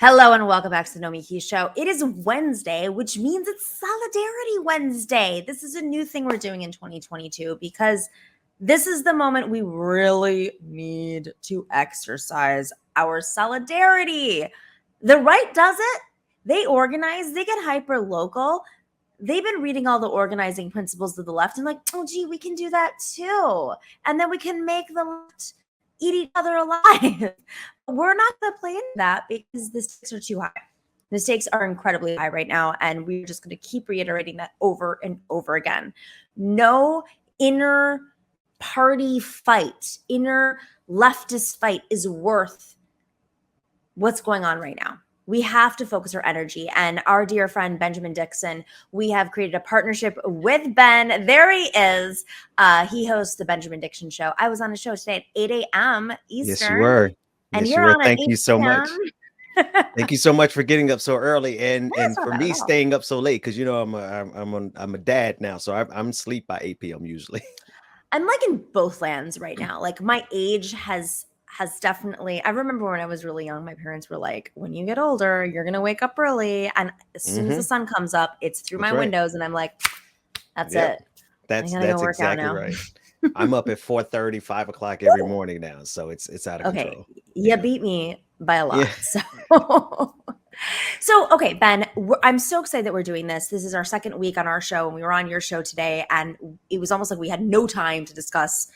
Hello and welcome back to the Nomiki Show. It is Wednesday, which means it's Solidarity Wednesday. This is a new thing we're doing in 2022 because this is the moment we really need to exercise our solidarity. The right does it. They organize, they get hyper local. They've been reading all the organizing principles of the left and like, oh, gee, we can do that too. And then we can make the left eat each other alive. We're not going to play into that because the stakes are too high. The stakes are incredibly high right now, and we're just going to keep reiterating that over and over again. No inner party fight, inner leftist fight is worth what's going on right now. We have to focus our energy. And our dear friend, Benjamin Dixon, we have created a partnership with Ben. There he is. He hosts the Benjamin Dixon Show. I was on a show today at 8 a.m. Eastern. Yes, you were. And yes, you're you were. on Thank at you so 8 much. Thank you so much for getting up so early and for me staying up so late because I'm a dad now, so I'm asleep by 8 p.m. usually. I'm like in both lands right now. Like my age has definitely, I remember when I was really young, my parents were like, when you get older, you're going to wake up early. And as soon as the sun comes up, it's through my windows. And I'm like, that's it. That's go exactly right. I'm up at 4:30, 5 o'clock every morning now. So it's out of control. You beat me by a lot. So, okay, Ben, I'm so excited that we're doing this. This is our second week on our show, and we were on your show today, and it was almost like we had no time to discuss,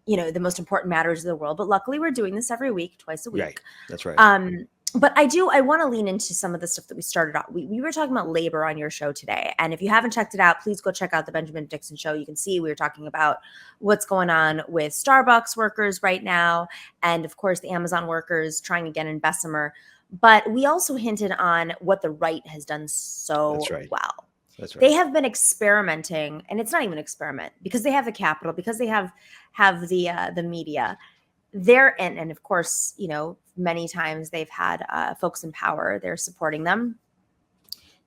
the most important matters of the world. But luckily, we're doing this every week, twice a week. Right. That's right. But I want to lean into some of the stuff that we started out. We were talking about labor on your show today. And if you haven't checked it out, please go check out the Benjamin Dixon Show. You can see we were talking about what's going on with Starbucks workers right now. And of course, the Amazon workers trying again in Bessemer. But we also hinted on what the right has done so well. That's right. They have been experimenting, and it's not even an experiment because they have the capital, because they have the media. And of course, many times they've had folks in power. They're supporting them.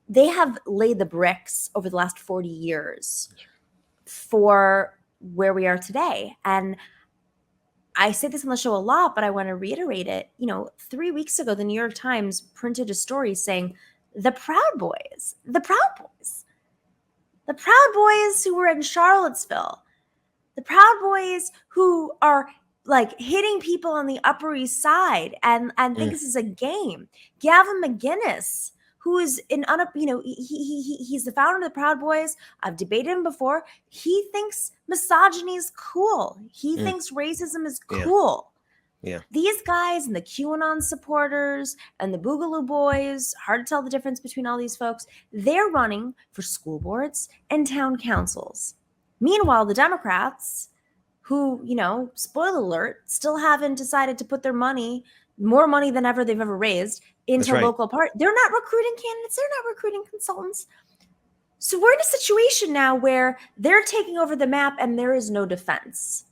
They have laid the bricks over the last 40 years for where we are today. And I say this on the show a lot, but I want to reiterate it. 3 weeks ago, the New York Times printed a story saying the Proud Boys who were in Charlottesville, the Proud Boys who are like hitting people on the Upper East Side and think this is a game. Gavin McInnes, who is he's the founder of the Proud Boys. I've debated him before. He thinks misogyny is cool. He thinks racism is cool. Yeah. These guys and the QAnon supporters and the Boogaloo Boys, hard to tell the difference between all these folks. They're running for school boards and town councils. Meanwhile, the Democrats, who, spoiler alert, still haven't decided to put their money, more money than ever they've ever raised, into local party. They're not recruiting candidates. They're not recruiting consultants. So we're in a situation now where they're taking over the map and there is no defense.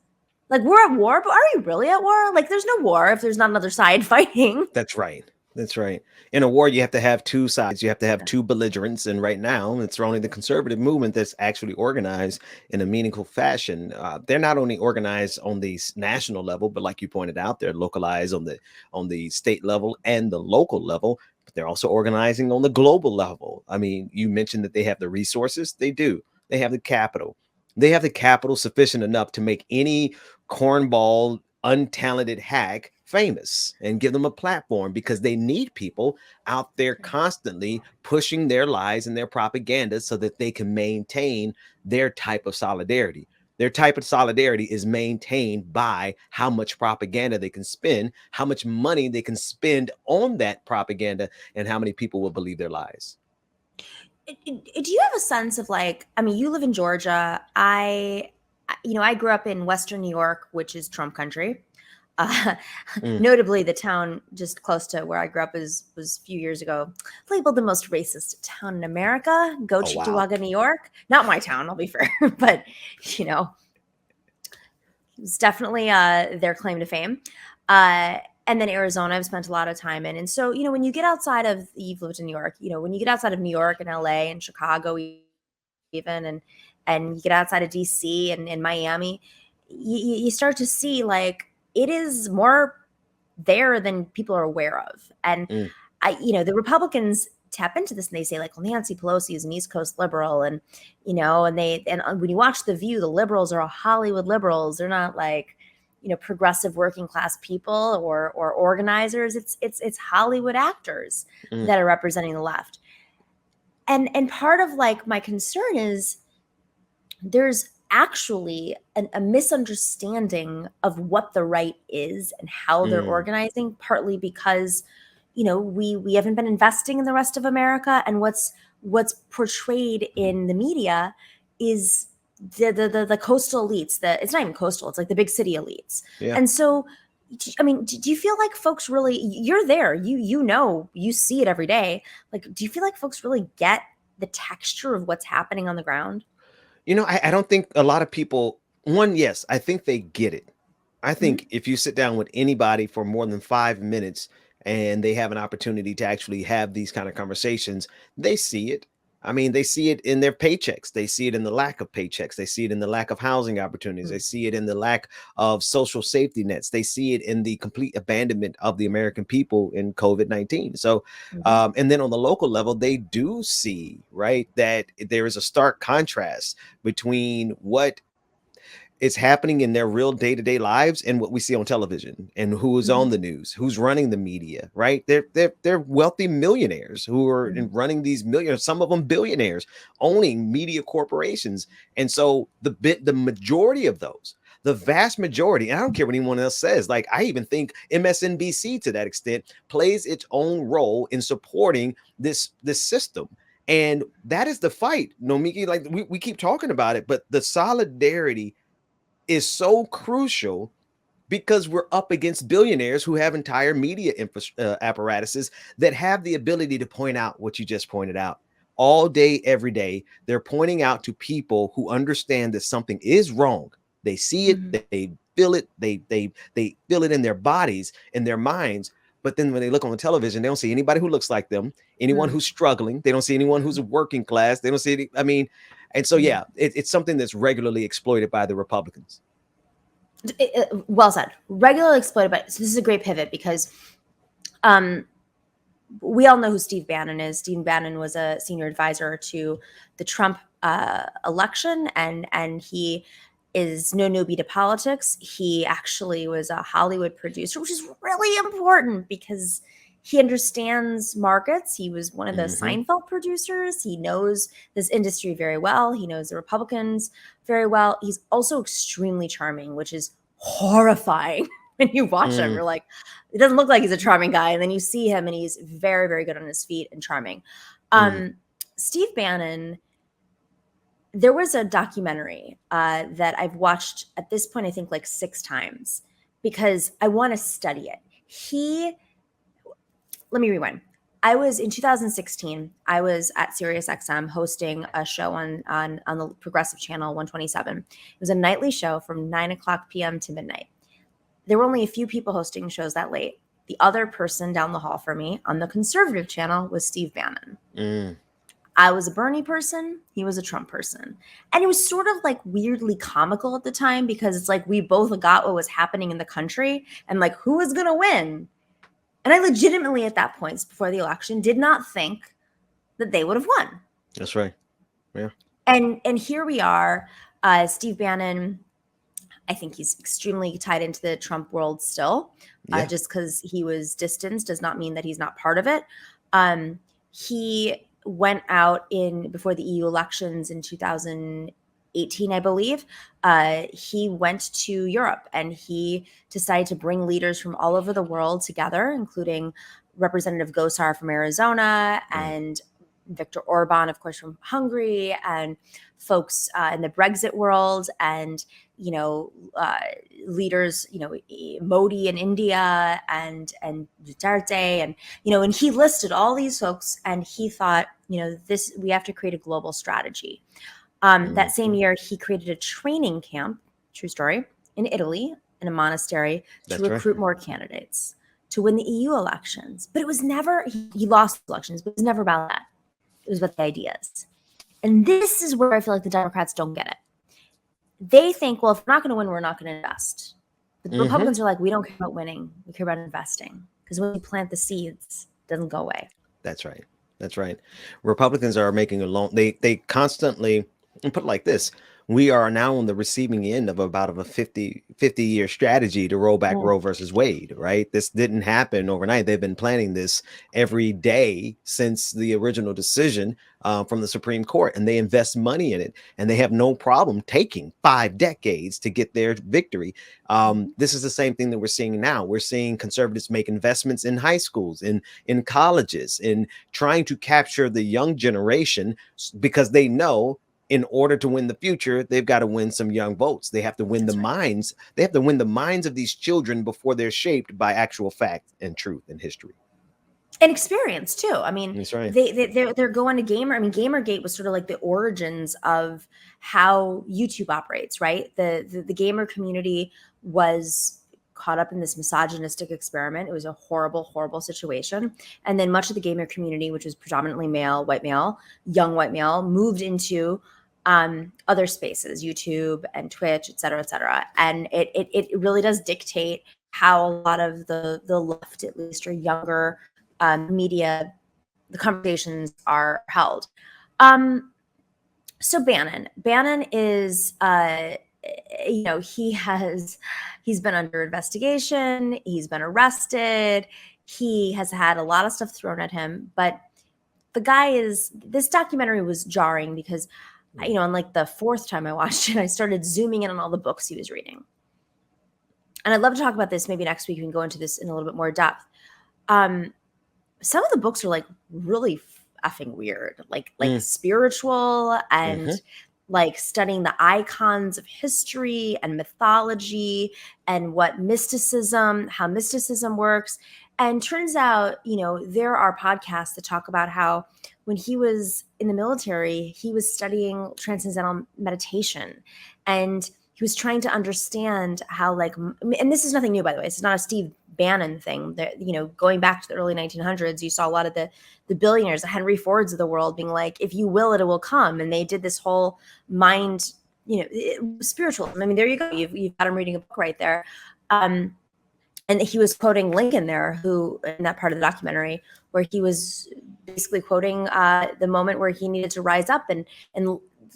Like, we're at war, but are we really at war? Like, there's no war if there's not another side fighting. That's right. That's right. In a war, you have to have two sides. You have to have two belligerents. And right now, it's only the conservative movement that's actually organized in a meaningful fashion. They're not only organized on the national level, but like you pointed out, they're localized on the state level and the local level. But they're also organizing on the global level. I mean, you mentioned that they have the resources. They do. They have the capital. They have the capital sufficient enough to make any cornball, untalented hack famous and give them a platform, because they need people out there constantly pushing their lies and their propaganda so that they can maintain their type of solidarity. Their type of solidarity is maintained by how much propaganda they can spend, how much money they can spend on that propaganda, and how many people will believe their lies. Do you have a sense of you live in Georgia. I grew up in Western New York, which is Trump country. Notably, the town just close to where I grew up was a few years ago labeled the most racist town in America. Go Cheektowaga, New York. Not my town, I'll be fair, but it was definitely their claim to fame. And then Arizona, I've spent a lot of time in. And so, when you get outside of, you've lived in New York, when you get outside of New York and LA and Chicago even, and you get outside of DC and Miami, you start to see it is more there than people are aware of. And the Republicans tap into this and they say like, well, Nancy Pelosi is an East Coast liberal, and when you watch The View, the liberals are all Hollywood liberals. They're not like, progressive working class people or organizers. It's Hollywood actors Mm, that are representing the left. And part of like my concern is there's actually a misunderstanding of what the right is and how they're mm, organizing, partly because we haven't been investing in the rest of America, and what's portrayed in the media is the coastal elites. It's not even coastal, it's like the big city elites. yeah. And so I mean, do you feel like folks really, you're there, you see it every day, like, do you feel like folks really get the texture of what's happening on the ground? I don't think a lot of people, one, yes, I think they get it. I Mhm. think if you sit down with anybody for more than 5 minutes and they have an opportunity to actually have these kind of conversations, they see it. I mean, they see it in their paychecks. They see it in the lack of paychecks. They see it in the lack of housing opportunities. They see it in the lack of social safety nets. They see it in the complete abandonment of the American people in COVID-19. So, Mhm. and then on the local level, they do see, right, that there is a stark contrast between what is happening in their real day-to-day lives and what we see on television and who is Mhm. on the news, who's running the media, right? They're wealthy millionaires who are Mhm. running these millions, some of them billionaires, owning media corporations. And so the majority of those, the vast majority, and I don't care what anyone else says, like I even think MSNBC to that extent plays its own role in supporting this system. And that is the fight, Nomiki. Like we keep talking about it, but the solidarity is so crucial because we're up against billionaires who have entire media apparatuses that have the ability to point out what you just pointed out all day, every day. They're pointing out to people who understand that something is wrong. They see it, Mhm. they feel it, they feel it in their bodies, in their minds. But then when they look on the television, they don't see anybody who looks like them, anyone Mhm. who's struggling. They don't see anyone who's a working class. They don't see any, I mean, and so Mhm. yeah, it's something that's regularly exploited by the Republicans. Well said. Regularly exploited, but so this is a great pivot because um, we all know who Steve Bannon is. Steve Bannon was a senior advisor to the Trump election, and he is no newbie to politics. He actually was a Hollywood producer, which is really important because he understands markets. He was one of the Hmm. Seinfeld producers. He knows this industry very well. He knows the Republicans very well. He's also extremely charming, which is horrifying when you watch him. Mm, You're like, it doesn't look like he's a charming guy, and then you see him and he's very, very good on his feet and charming. mm, Steve Bannon, there was a documentary that I've watched at this point, I think like 6 times, because I want to study it. Let me rewind. I was in 2016. I was at SiriusXM hosting a show on the Progressive Channel 127. It was a nightly show from 9 o'clock p.m. to midnight. There were only a few people hosting shows that late. The other person down the hall from me on the conservative channel was Steve Bannon. mm. I was a Bernie person. He was a Trump person. And it was sort of like weirdly comical at the time because it's like we both got what was happening in the country and like who was going to win. And I legitimately at that point before the election did not think that they would have won. That's right. Yeah. And here we are. Steve Bannon, I think he's extremely tied into the Trump world still. Yeah. Just because he was distanced does not mean that he's not part of it. He went out in before the EU elections in 2018, I believe. He went to Europe and he decided to bring leaders from all over the world together, including Representative Gosar from Arizona Mm, and Viktor Orban, of course, from Hungary, and folks in the Brexit world, and you know, uh, leaders, Modi in India and Duterte, and he listed all these folks, and he thought, this we have to create a global strategy. That same mhm. year, he created a training camp, true story, in Italy in a monastery to That's right. recruit more candidates to win the EU elections. But it was never he lost elections, but it was never about that. It was about the ideas. And this is where I feel like the Democrats don't get it. They think, well, if we're not going to win, we're not going to invest. But the Hmm. Republicans are like, we don't care about winning. We care about investing. Because when you plant the seeds, Doesn't go away. That's right. That's right. Republicans are making a long, they constantly, and put it like this, we are now on the receiving end of about of a 50-year strategy to roll back Mm. Roe versus Wade, right? This didn't happen overnight. They've been planning this every day since the original decision from the Supreme Court, and they invest money in it, and they have no problem taking 5 decades to get their victory. This is the same thing that we're seeing now. We're seeing conservatives make investments in high schools, in colleges, in trying to capture the young generation because they know in order to win the future, they've got to win some young votes. They have to win the minds. They have to win the minds of these children before they're shaped by actual fact and truth and history. And experience too. I mean, That's right. they're going to Gamer. I mean, Gamergate was sort of like the origins of how YouTube operates, right? The gamer community was caught up in this misogynistic experiment. It was a horrible, horrible situation. And then much of the gamer community, which was predominantly male, young white male, moved into other spaces, YouTube and Twitch, et cetera, et cetera. And it really does dictate how a lot of the left, at least, or younger media, the conversations are held. So Bannon is, he's been under investigation. He's been arrested. He has had a lot of stuff thrown at him, but this documentary was jarring because, on like the fourth time I watched it, I started zooming in on all the books he was reading. And I'd love to talk about this maybe next week. We can go into this in a little bit more depth. Some of the books are like really effing weird, like spiritual and like studying the icons of history and mythology and how mysticism works. And turns out, there are podcasts that talk about how when he was in the military, he was studying transcendental meditation, and he was trying to understand how, and this is nothing new, by the way. This is not a Steve Bannon thing. That, going back to the early 1900s, you saw a lot of the billionaires, the Henry Fords of the world, being like, "If you will it, it will come." And they did this whole mind, spiritual. I mean, there you go. You've got him reading a book right there. And he was quoting Lincoln there, who in that part of the documentary, where he was basically quoting the moment where he needed to rise up. And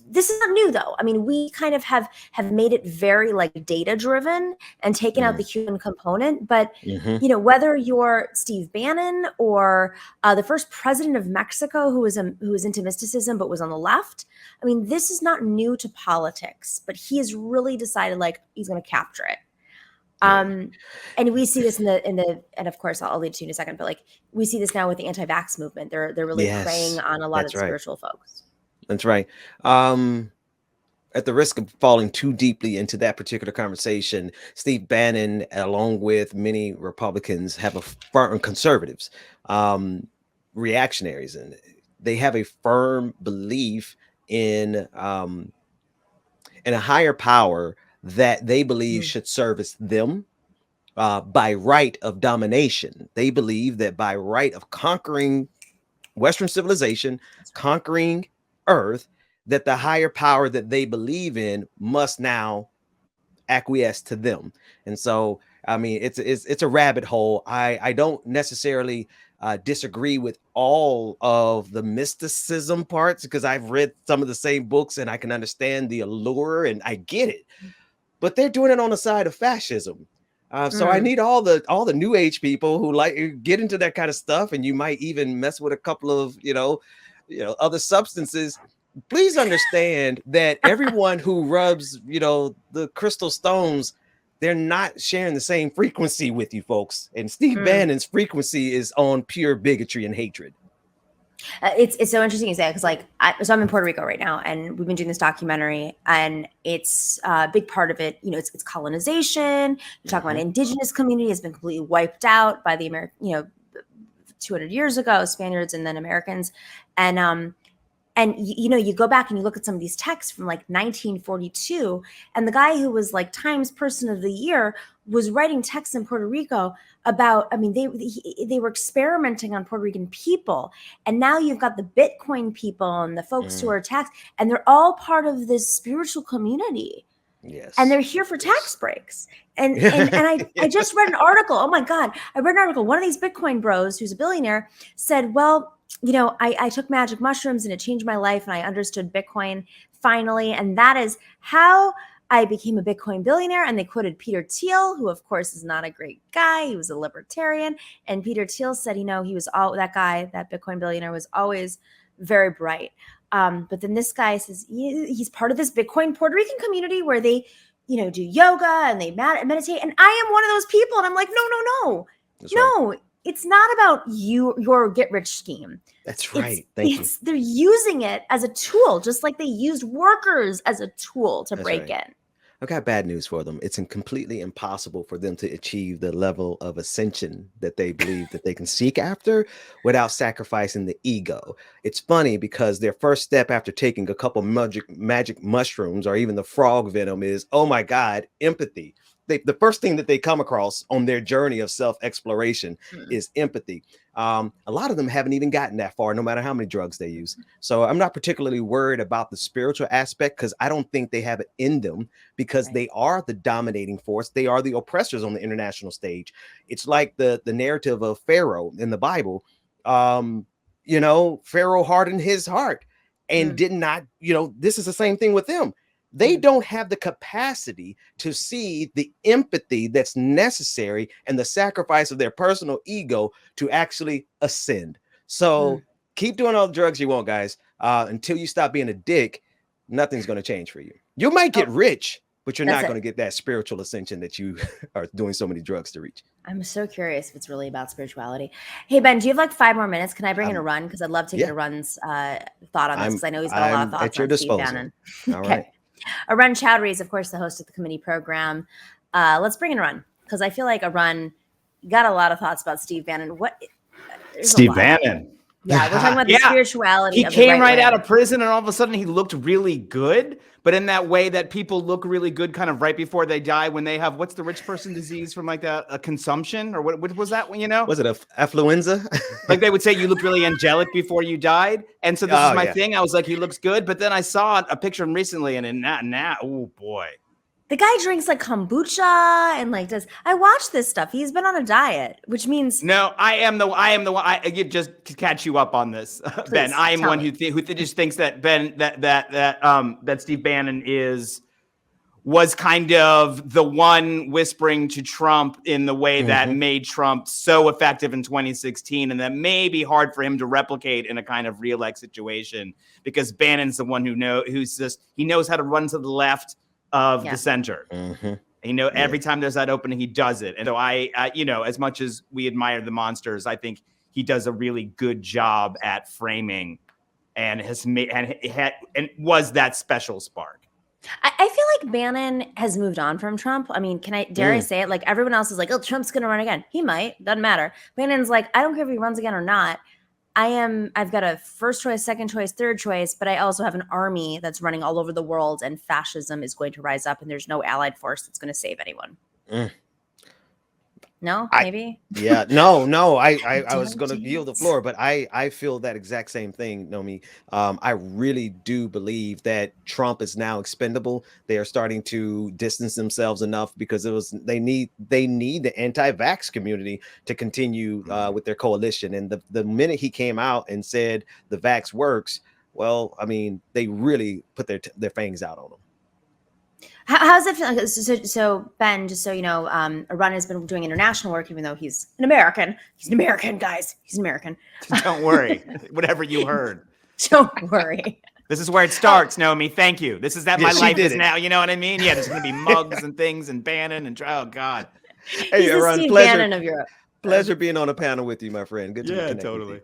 this is not new, though. I mean, we kind of have made it very like data driven and taken out the human component. But whether you're Steve Bannon or the first president of Mexico, who was into mysticism but was on the left, I mean, this is not new to politics. But he has really decided he's going to capture it. And we see this in the and of course I'll lead to you in a second, but we see this now with the anti-vax movement. They're really preying on a lot of the spiritual folks. That's right. At the risk of falling too deeply into that particular conversation, Steve Bannon, along with many Republicans, have a firm conservatives, reactionaries, and they have a firm belief in a higher power that they believe should service them by right of domination. They believe that by right of conquering Western civilization, conquering Earth, that the higher power that they believe in must now acquiesce to them. And so, I mean, it's a rabbit hole. I don't necessarily disagree with all of the mysticism parts, because I've read some of the same books and I can understand the allure and I get it. But they're doing it on the side of fascism. So I need all the new age people who get into that kind of stuff, and you might even mess with a couple of other substances. Please understand that everyone who rubs the crystal stones, they're not sharing the same frequency with you folks. And Steve Bannon's frequency is on pure bigotry and hatred. It's so interesting you say it, because so I'm in Puerto Rico right now, and we've been doing this documentary, and it's a big part of it. It's colonization. You talk about indigenous community has been completely wiped out by the American, 200 years ago, Spaniards and then Americans, and you go back and you look at some of these texts from 1942, and the guy who was Times Person of the Year was writing texts in Puerto Rico about, they were experimenting on Puerto Rican people. And now you've got the Bitcoin people and the folks who are taxed, and they're all part of this spiritual community. And Yes. they're here for tax Yes. breaks. And I just read an article. Oh my God. I read an article. One of these Bitcoin bros who's a billionaire said, well, I took magic mushrooms and it changed my life and I understood Bitcoin finally. And that is how I became a Bitcoin billionaire. And they quoted Peter Thiel, who of course is not a great guy. He was a libertarian. And Peter Thiel said, he was that guy, that Bitcoin billionaire was always very bright. But then this guy says he's part of this Bitcoin Puerto Rican community where they, do yoga and they meditate. And I am one of those people. And I'm like, no, That's right. no, it's not about your get rich scheme. That's right. Thank you. They're using it as a tool, just like they used workers as a tool to That's break right. in. I've got bad news for them. It's completely impossible for them to achieve the level of ascension that they believe that they can seek after without sacrificing the ego. It's funny because their first step after taking a couple magic mushrooms or even the frog venom is, oh my God, empathy. The first thing that they come across on their journey of self-exploration is empathy. A lot of them haven't even gotten that far, no matter how many drugs they use. So I'm not particularly worried about the spiritual aspect because I don't think they have it in them because they are the dominating force. They are the oppressors on the international stage. It's like the narrative of Pharaoh in the Bible. Pharaoh hardened his heart and did not, this is the same thing with them. They don't have the capacity to see the empathy that's necessary and the sacrifice of their personal ego to actually ascend. So keep doing all the drugs you want, guys. Until you stop being a dick, nothing's going to change for you. You might get rich, but you're not going to get that spiritual ascension that you are doing so many drugs to reach. I'm so curious if it's really about spirituality. Hey, Ben, do you have like 5 more minutes? Can I bring in a run? Because I'd love to get a run's thought on this because I know he's got a lot of thoughts at your on disposal. Steve Bannon. All right. Arun Chowdhury is, of course, the host of the committee program. Let's bring in Arun because I feel like Arun got a lot of thoughts about Steve Bannon. Steve Bannon. Yeah, we're talking about the spirituality. He came right out of prison, and all of a sudden he looked really good. But in that way that people look really good, kind of right before they die, when they have what's the rich person disease from like a consumption or what was that one? Was it affluenza? Like they would say you look really angelic before you died. And so this is my thing. I was like, he looks good. But then I saw a picture of him recently, and in that, oh boy. The guy drinks like kombucha and like does. I watch this stuff. He's been on a diet, which means no. I am the one. I just to catch you up on this, please, Ben. I am one who just thinks that that Steve Bannon was kind of the one whispering to Trump in the way that made Trump so effective in 2016, and that may be hard for him to replicate in a kind of reelect situation because Bannon's the one he knows how to run to the left of the center. Every time there's that opening, he does it. And so I as much as we admire the monsters, I think he does a really good job at framing and has made and was that special spark. I feel like Bannon has moved on from Trump. I mean, dare I say it? Like everyone else is like, oh, Trump's going to run again. He might, doesn't matter. Bannon's like, I don't care if he runs again or not. I've got a first choice, second choice, third choice, but I also have an army that's running all over the world and fascism is going to rise up and there's no allied force that's going to save anyone. No, maybe? No. I was going to yield the floor, but I feel that exact same thing, Nomi. I really do believe that Trump is now expendable. They are starting to distance themselves enough because they need the anti-vax community to continue with their coalition. And the minute he came out and said the vax works, well, I mean, they really put their fangs out on him. How's it feel? So Ben, just so you know, Arun has been doing international work, even though he's an American. He's an American, guys. He's an American. Don't worry. Whatever you heard. Don't worry. This is where it starts, Nomi. Thank you. This is that my life is now. You know what I mean? Yeah, there's going to be mugs and things and Bannon and oh God. Hey, he's Arun, the Steve Bannon of Europe. Pleasure being on a panel with you, my friend. Good to connect with you.